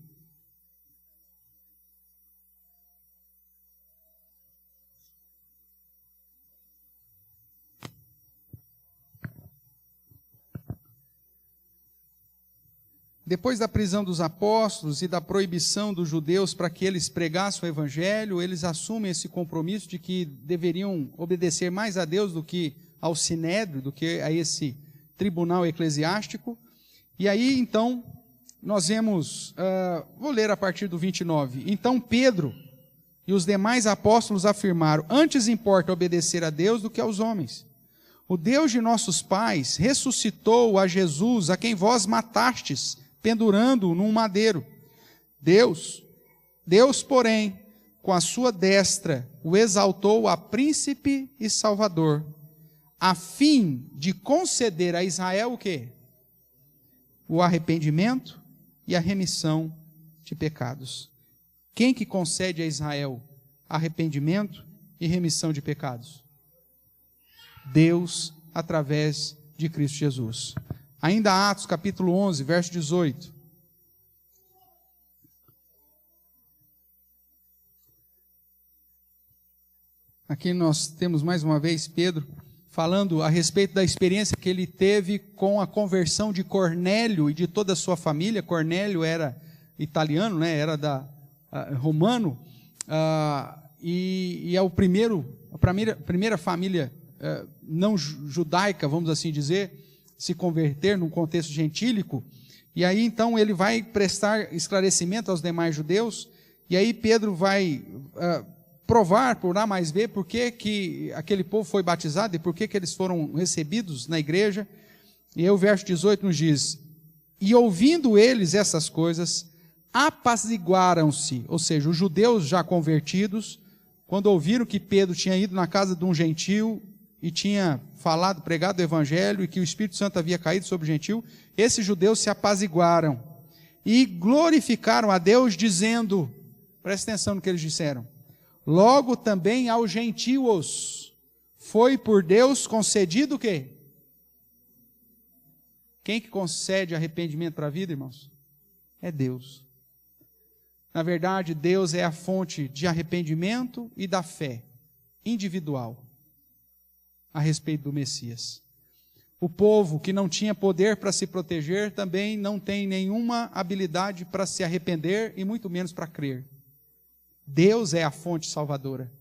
Depois da prisão dos apóstolos e da proibição dos judeus para que eles pregassem o evangelho, eles assumem esse compromisso de que deveriam obedecer mais a Deus do que ao sinédrio, do que a esse tribunal eclesiástico. E aí, então, nós vemos, vou ler a partir do 29. Então Pedro e os demais apóstolos afirmaram: antes importa obedecer a Deus do que aos homens. O Deus de nossos pais ressuscitou a Jesus, a quem vós matastes, pendurando-o num madeiro. Deus, porém, com a sua destra, o exaltou a príncipe e salvador, a fim de conceder a Israel o quê? O arrependimento e a remissão de pecados. Quem que concede a Israel arrependimento e remissão de pecados? Deus, através de Cristo Jesus. Ainda Atos capítulo 11, verso 18. Aqui nós temos mais uma vez Pedro falando a respeito da experiência que ele teve com a conversão de Cornélio e de toda a sua família. Cornélio era italiano, né? Era romano, e é a primeira família não judaica, vamos assim dizer, se converter num contexto gentílico. E aí então ele vai prestar esclarecimento aos demais judeus, e aí Pedro vai provar, por A mais B, por que aquele povo foi batizado e por que eles foram recebidos na igreja. E aí o verso 18 nos diz: e ouvindo eles essas coisas, apaziguaram-se, ou seja, os judeus já convertidos, quando ouviram que Pedro tinha ido na casa de um gentil e tinha falado, pregado o evangelho e que o Espírito Santo havia caído sobre o gentil, esses judeus se apaziguaram e glorificaram a Deus dizendo, presta atenção no que eles disseram, logo também aos gentios foi por Deus concedido o quê? Quem que concede arrependimento para a vida, irmãos? É Deus. Na verdade, Deus é a fonte de arrependimento e da fé individual a respeito do Messias. O povo que não tinha poder para se proteger também não tem nenhuma habilidade para se arrepender e muito menos para crer. Deus é a fonte salvadora.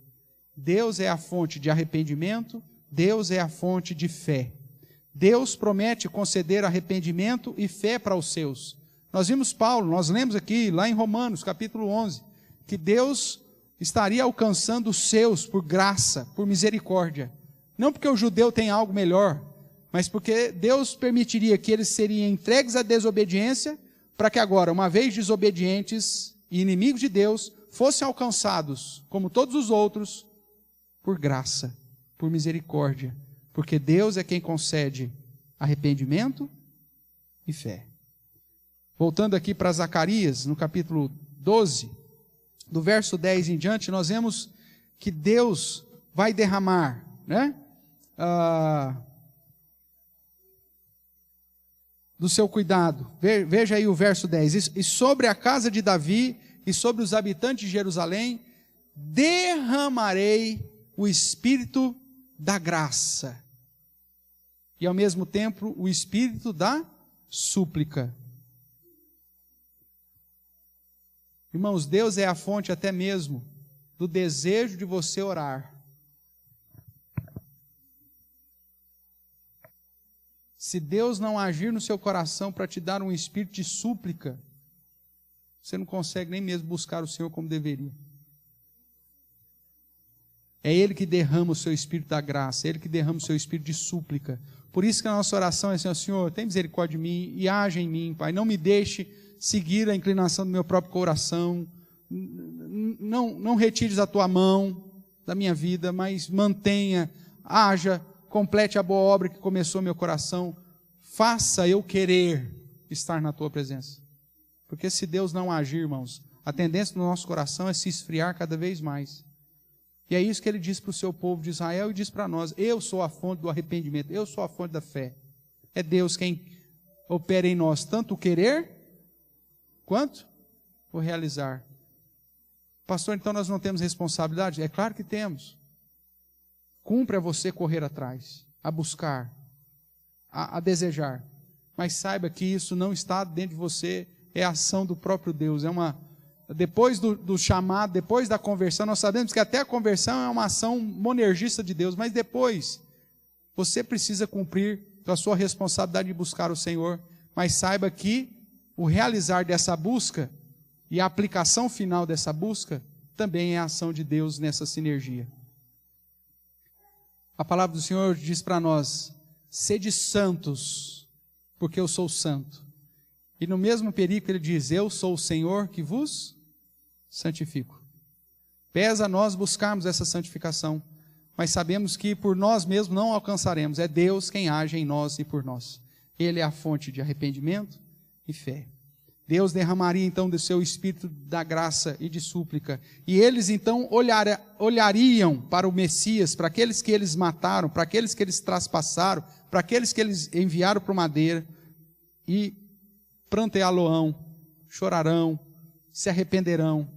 Deus é a fonte de arrependimento, Deus é a fonte de fé. Deus promete conceder arrependimento e fé para os seus. Nós vimos Paulo, nós lemos aqui, lá em Romanos, capítulo 11, que Deus estaria alcançando os seus por graça, por misericórdia. Não porque o judeu tem algo melhor, mas porque Deus permitiria que eles seriam entregues à desobediência, para que agora, uma vez desobedientes e inimigos de Deus, fossem alcançados, como todos os outros, por graça, por misericórdia. Porque Deus é quem concede arrependimento e fé. Voltando aqui para Zacarias, no capítulo 12, do verso 10 em diante, nós vemos que Deus vai derramar, né? Do seu cuidado. Veja aí o verso 10. E sobre a casa de Davi e sobre os habitantes de Jerusalém, derramarei o Espírito da graça. E ao mesmo tempo o Espírito da súplica. Irmãos, Deus é a fonte até mesmo do desejo de você orar. Se Deus não agir no seu coração para te dar um espírito de súplica, você não consegue nem mesmo buscar o Senhor como deveria. É Ele que derrama o seu espírito da graça, é Ele que derrama o seu espírito de súplica. Por isso que a nossa oração é assim, Senhor, tem misericórdia de mim e age em mim, Pai. Não me deixe seguir a inclinação do meu próprio coração. Não retires a tua mão da minha vida, mas mantenha, haja, complete a boa obra que começou meu coração. Faça eu querer estar na tua presença. Porque se Deus não agir, irmãos, a tendência do nosso coração é se esfriar cada vez mais. E é isso que ele diz para o seu povo de Israel e diz para nós. Eu sou a fonte do arrependimento, eu sou a fonte da fé. É Deus quem opera em nós tanto o querer, quanto o realizar. Pastor, então nós não temos responsabilidade? É claro que temos. Cumpre a você correr atrás, a buscar, a desejar. Mas saiba que isso não está dentro de você, é a ação do próprio Deus. Depois do chamado, depois da conversão, nós sabemos que até a conversão é uma ação monergista de Deus, mas depois você precisa cumprir a sua responsabilidade de buscar o Senhor. Mas saiba que o realizar dessa busca e a aplicação final dessa busca também é a ação de Deus nessa sinergia. A palavra do Senhor diz para nós, sede santos, porque eu sou santo. E no mesmo período ele diz, eu sou o Senhor que vos santifico. Pesa a nós buscarmos essa santificação, mas sabemos que por nós mesmos não alcançaremos. É Deus quem age em nós e por nós. Ele é a fonte de arrependimento e fé. Deus derramaria então do seu Espírito da graça e de súplica. E eles então olhariam para o Messias, para aqueles que eles mataram, para aqueles que eles traspassaram, para aqueles que eles enviaram para o madeira, e pranteá-lo-ão, chorarão, se arrependerão.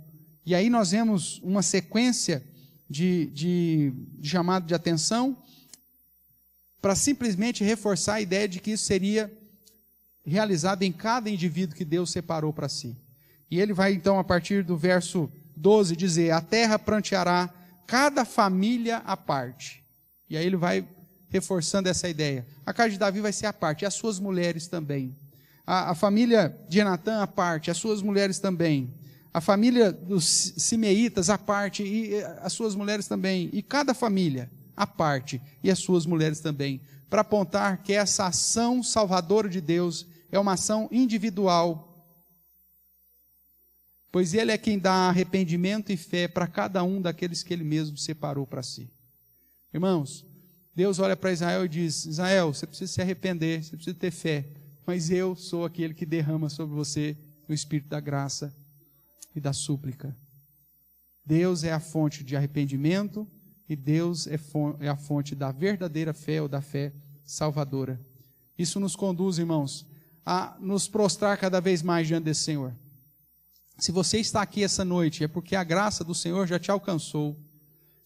E aí nós vemos uma sequência de chamado de atenção para simplesmente reforçar a ideia de que isso seria realizado em cada indivíduo que Deus separou para si. E ele vai então a partir do verso 12 dizer, a terra pranteará cada família à parte. E aí ele vai reforçando essa ideia. A casa de Davi vai ser a parte, e as suas mulheres também. A família de Enatã, a parte, as suas mulheres também. A família dos Simeitas, a parte, e as suas mulheres também. E cada família, a parte, e as suas mulheres também. Para apontar que essa ação salvadora de Deus é uma ação individual. Pois Ele é quem dá arrependimento e fé para cada um daqueles que Ele mesmo separou para si. Irmãos, Deus olha para Israel e diz: Israel, você precisa se arrepender, você precisa ter fé, mas eu sou aquele que derrama sobre você o Espírito da graça e da súplica. Deus é a fonte de arrependimento e Deus é a fonte da verdadeira fé ou da fé salvadora. Isso nos conduz, irmãos, a nos prostrar cada vez mais diante desse Senhor. Se você está aqui essa noite, é porque a graça do Senhor já te alcançou.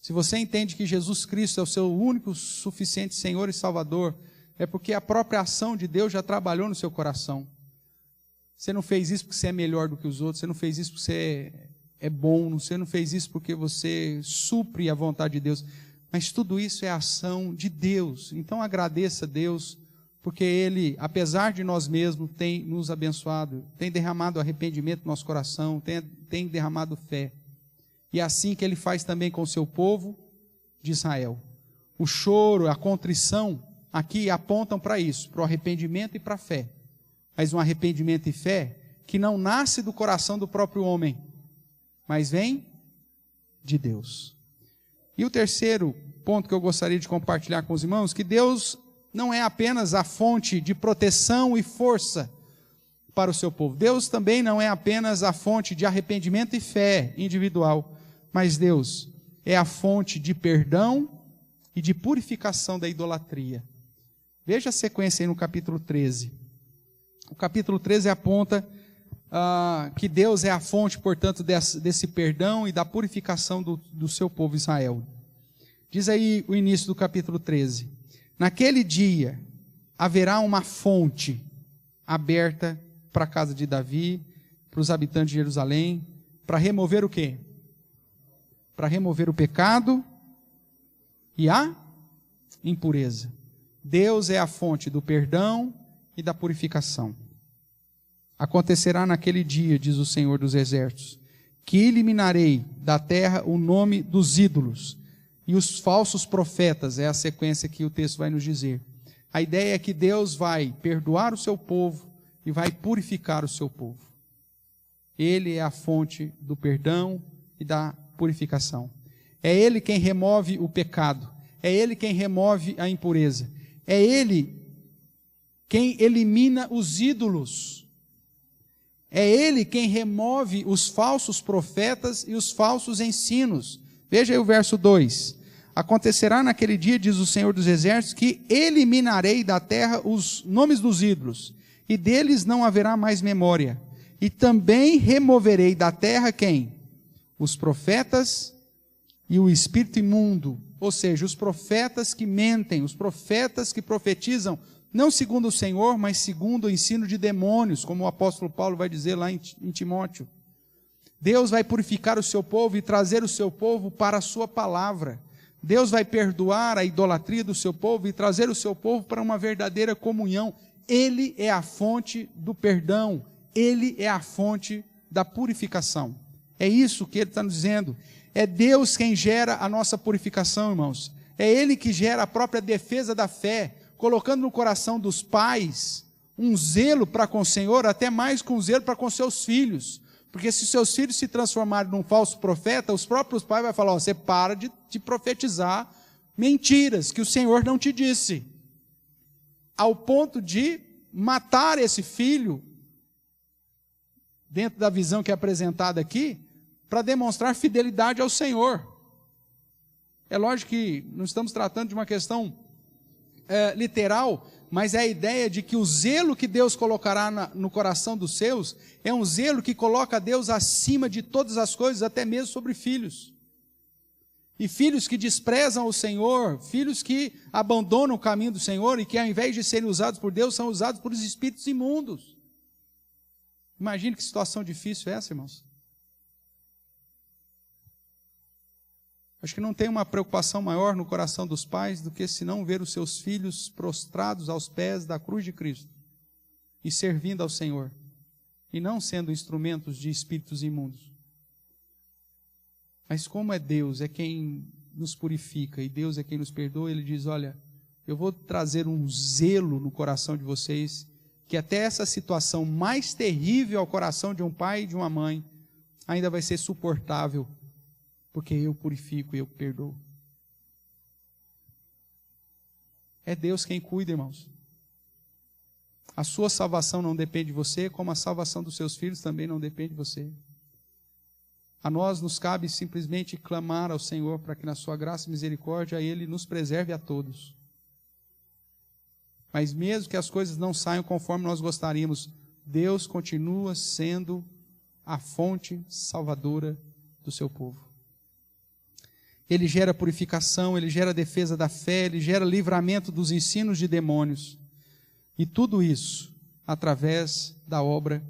Se você entende que Jesus Cristo é o seu único suficiente Senhor e Salvador, é porque a própria ação de Deus já trabalhou no seu coração. Você não fez isso porque você é melhor do que os outros, você não fez isso porque você é bom, você não fez isso porque você supre a vontade de Deus, mas tudo isso é ação de Deus. Então agradeça a Deus, porque Ele, apesar de nós mesmos, tem nos abençoado, tem derramado arrependimento no nosso coração, tem derramado fé. E é assim que Ele faz também com o seu povo de Israel. O choro, a contrição, aqui apontam para isso, para o arrependimento e para a fé. Mas um arrependimento e fé que não nasce do coração do próprio homem, mas vem de Deus. E o terceiro ponto que eu gostaria de compartilhar com os irmãos, que Deus não é apenas a fonte de proteção e força para o seu povo. Deus também não é apenas a fonte de arrependimento e fé individual, mas Deus é a fonte de perdão e de purificação da idolatria. Veja a sequência aí no capítulo 13. O capítulo 13 aponta que Deus é a fonte, portanto, desse perdão e da purificação do seu povo Israel. Diz aí o início do capítulo 13. Naquele dia haverá uma fonte aberta para a casa de Davi, para os habitantes de Jerusalém, para remover o quê? Para remover o pecado e a impureza. Deus é a fonte do perdão e da purificação. Acontecerá naquele dia, diz o Senhor dos Exércitos, que eliminarei da terra o nome dos ídolos e os falsos profetas, é a sequência que o texto vai nos dizer. A ideia é que Deus vai perdoar o seu povo e vai purificar o seu povo. Ele é a fonte do perdão e da purificação. É Ele quem remove o pecado. É Ele quem remove a impureza. É Ele quem elimina os ídolos. É Ele quem remove os falsos profetas e os falsos ensinos. Veja aí o verso 2. Acontecerá naquele dia, diz o Senhor dos Exércitos, que eliminarei da terra os nomes dos ídolos, e deles não haverá mais memória. E também removerei da terra quem? Os profetas e o espírito imundo, ou seja, os profetas que mentem, os profetas que profetizam, não segundo o Senhor, mas segundo o ensino de demônios, como o apóstolo Paulo vai dizer lá em Timóteo. Deus vai purificar o seu povo e trazer o seu povo para a sua palavra. Deus vai perdoar a idolatria do seu povo e trazer o seu povo para uma verdadeira comunhão. Ele é a fonte do perdão, Ele é a fonte da purificação. É isso que Ele está nos dizendo. É Deus quem gera a nossa purificação, irmãos. É Ele que gera a própria defesa da fé, colocando no coração dos pais um zelo para com o Senhor, até mais que um zelo para com seus filhos. Porque se seus filhos se transformarem num falso profeta, os próprios pais vão falar, você para de profetizar mentiras que o Senhor não te disse. Ao ponto de matar esse filho, dentro da visão que é apresentada aqui, para demonstrar fidelidade ao Senhor. É lógico que não estamos tratando de uma questão literal, mas é a ideia de que o zelo que Deus colocará no coração dos seus, é um zelo que coloca Deus acima de todas as coisas, até mesmo sobre filhos. E filhos que desprezam o Senhor, filhos que abandonam o caminho do Senhor e que ao invés de serem usados por Deus, são usados por espíritos imundos. Imagine que situação difícil é essa, irmãos. Acho que não tem uma preocupação maior no coração dos pais do que senão ver os seus filhos prostrados aos pés da cruz de Cristo e servindo ao Senhor, e não sendo instrumentos de espíritos imundos. Mas como é Deus, é quem nos purifica, e Deus é quem nos perdoa, Ele diz, olha, eu vou trazer um zelo no coração de vocês, que até essa situação mais terrível ao coração de um pai e de uma mãe, ainda vai ser suportável, porque eu purifico e eu perdoo. É Deus quem cuida, irmãos. A sua salvação não depende de você, como a salvação dos seus filhos também não depende de você. A nós nos cabe simplesmente clamar ao Senhor para que na sua graça e misericórdia Ele nos preserve a todos. Mas mesmo que as coisas não saiam conforme nós gostaríamos, Deus continua sendo a fonte salvadora do seu povo. Ele gera purificação, Ele gera defesa da fé, Ele gera livramento dos ensinos de demônios. E tudo isso através da obra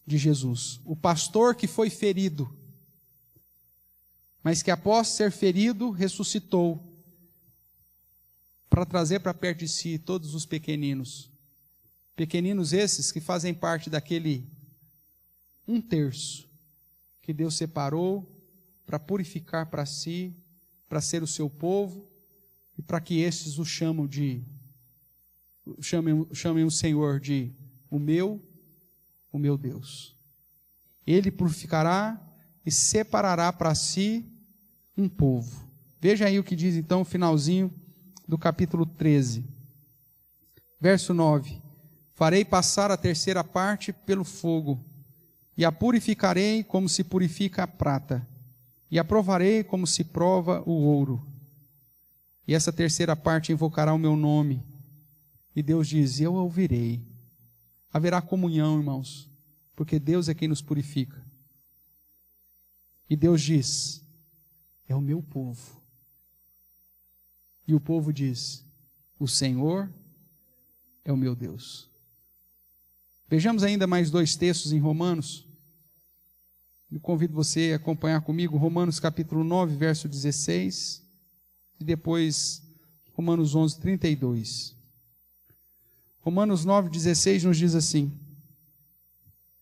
de Jesus. O pastor que foi ferido, mas que após ser ferido, ressuscitou, para trazer para perto de si todos os pequeninos. Pequeninos esses que fazem parte daquele 1/3 que Deus separou para purificar para si, para ser o seu povo, e para que estes o chamem o Senhor de o meu Deus. Ele purificará e separará para si um povo. Veja aí o que diz então o finalzinho do capítulo 13. Verso 9. Farei passar a terceira parte pelo fogo, e a purificarei como se purifica a prata, e a provarei como se prova o ouro. E essa terceira parte invocará o meu nome. E Deus diz, eu a ouvirei. Haverá comunhão, irmãos, porque Deus é quem nos purifica. E Deus diz, é o meu povo. E o povo diz, o Senhor é o meu Deus. Vejamos ainda mais 2 textos em Romanos. Eu convido você a acompanhar comigo Romanos capítulo 9, verso 16, e depois Romanos 11, 32. Romanos 9, 16 nos diz assim,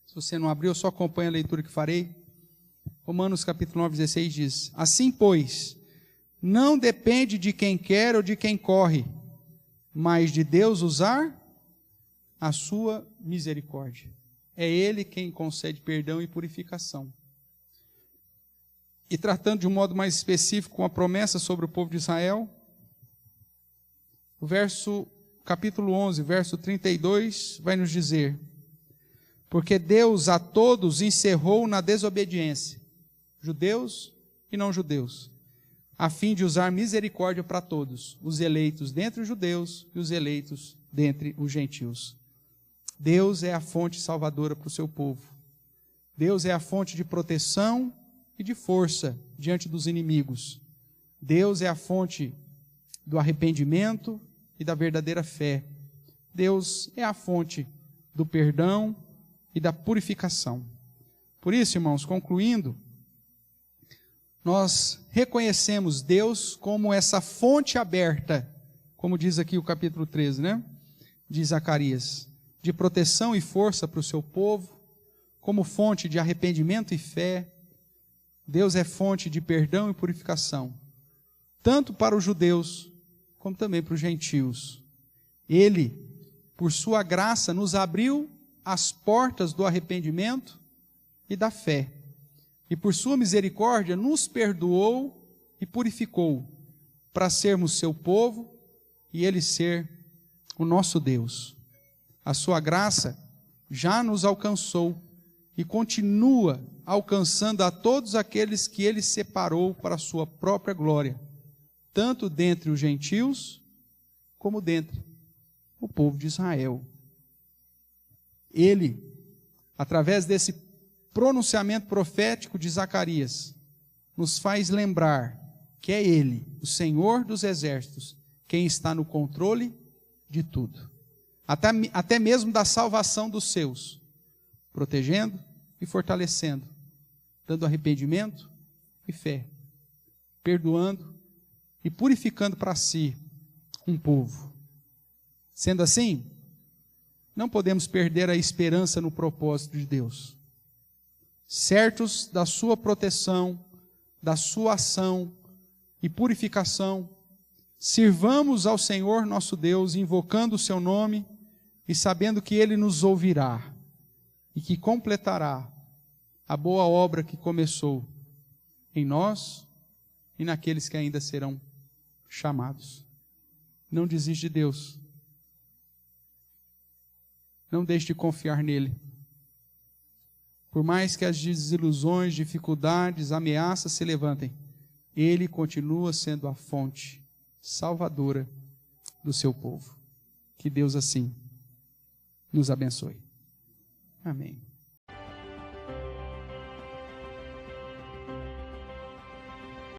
se você não abriu, só acompanha a leitura que farei. Romanos capítulo 9, 16 diz, assim pois, não depende de quem quer ou de quem corre, mas de Deus usar a sua misericórdia. É Ele quem concede perdão e purificação. E tratando de um modo mais específico com a promessa sobre o povo de Israel, o capítulo 11, verso 32, vai nos dizer, porque Deus a todos encerrou na desobediência, judeus e não judeus, a fim de usar misericórdia para todos, os eleitos dentre os judeus e os eleitos dentre os gentios. Deus é a fonte salvadora para o seu povo. Deus é a fonte de proteção e de força diante dos inimigos. Deus é a fonte do arrependimento e da verdadeira fé. Deus é a fonte do perdão e da purificação. Por isso, irmãos, concluindo, nós reconhecemos Deus como essa fonte aberta, como diz aqui o capítulo 13, né? De Zacarias, de proteção e força para o seu povo, como fonte de arrependimento e fé. Deus é fonte de perdão e purificação, tanto para os judeus, como também para os gentios. Ele, por sua graça, nos abriu as portas do arrependimento e da fé. E por sua misericórdia, nos perdoou e purificou, para sermos seu povo e Ele ser o nosso Deus. A sua graça já nos alcançou e continua alcançando a todos aqueles que Ele separou para a sua própria glória, tanto dentre os gentios, como dentre o povo de Israel. Ele, através desse pronunciamento profético de Zacarias, nos faz lembrar que é Ele, o Senhor dos exércitos, quem está no controle de tudo, até mesmo da salvação dos seus, protegendo e fortalecendo, dando arrependimento e fé, perdoando e purificando para si um povo. Sendo assim, não podemos perder a esperança no propósito de Deus. Certos da sua proteção, da sua ação e purificação, sirvamos ao Senhor nosso Deus, invocando o seu nome e sabendo que Ele nos ouvirá e que completará a boa obra que começou em nós e naqueles que ainda serão chamados. Não desiste de Deus. Não deixe de confiar nele. Por mais que as desilusões, dificuldades, ameaças se levantem, Ele continua sendo a fonte salvadora do seu povo. Que Deus assim nos abençoe. Amém.